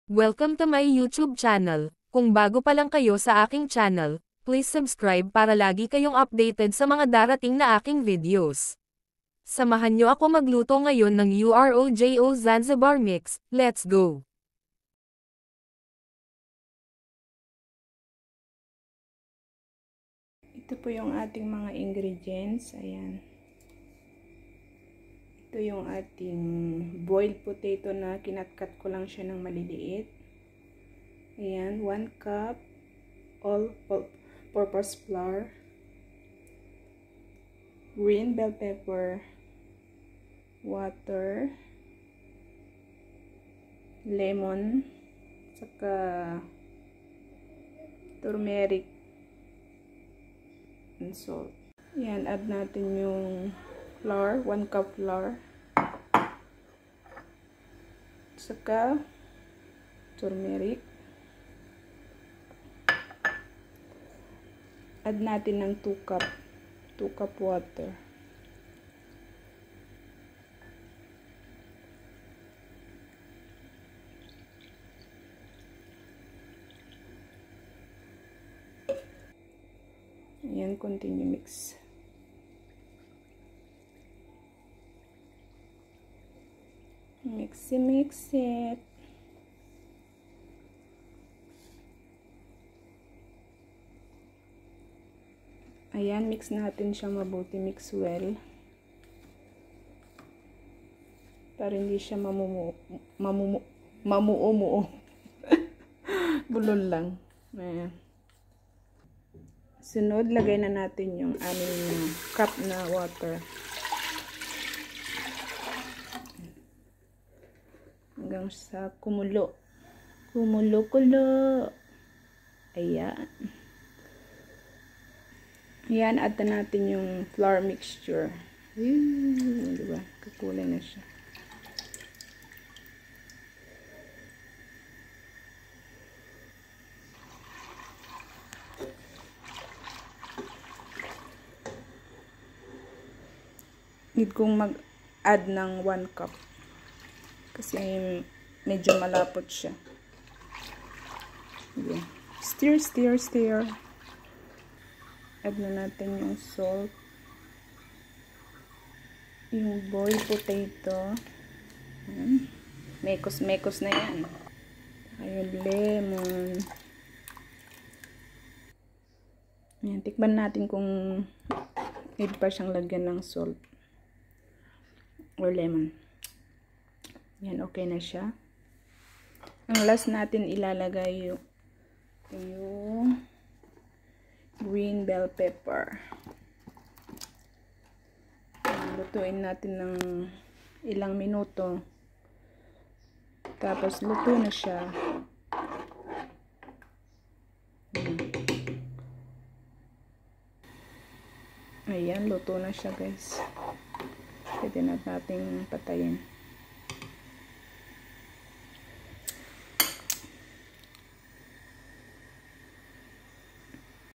Welcome to my YouTube channel. Kung bago pa lang kayo sa aking channel, please subscribe para lagi kayong updated sa mga darating na aking videos. Samahan nyo ako magluto ngayon ng UROJO Zanzibar Mix. Let's go! Ito po yung ating mga ingredients. Ayan. Ito yung ating boiled potato na kinatkat ko lang siya ng maliliit. Ayan, 1 cup all-purpose flour, green bell pepper, water, lemon, saka turmeric, and salt. Ayan, add natin yung flour, 1 cup flour, saka turmeric. Add natin ng 2 cup water. Ayan, continue mix. Mix it. Ayan, mix natin siya mabuti. Mix well. Para hindi siya mamuo. Bulol lang. Ayan. Sunod, lagay na natin yung aming cup na water. Hanggang sa kumulo. Kumulo-kulo. Ayan. Ayan, add na natin yung flour mixture. Diba? Kakulay na siya. Need kong mag-add ng 1 cup. Kasi medyo malapot siya. Ayan. Stir. Add na natin yung salt. Yung boiled potato. Ayan. Mekos na yan. Saka yung lemon. Ayan. Tikman natin kung need pa siyang lagyan ng salt or lemon. Ayan. Okay na siya. Ang last natin ilalagay yung green bell pepper. Lutuin natin ng ilang minuto. Tapos luto na siya. Ayan, luto na siya guys. Pwede na natin patayin.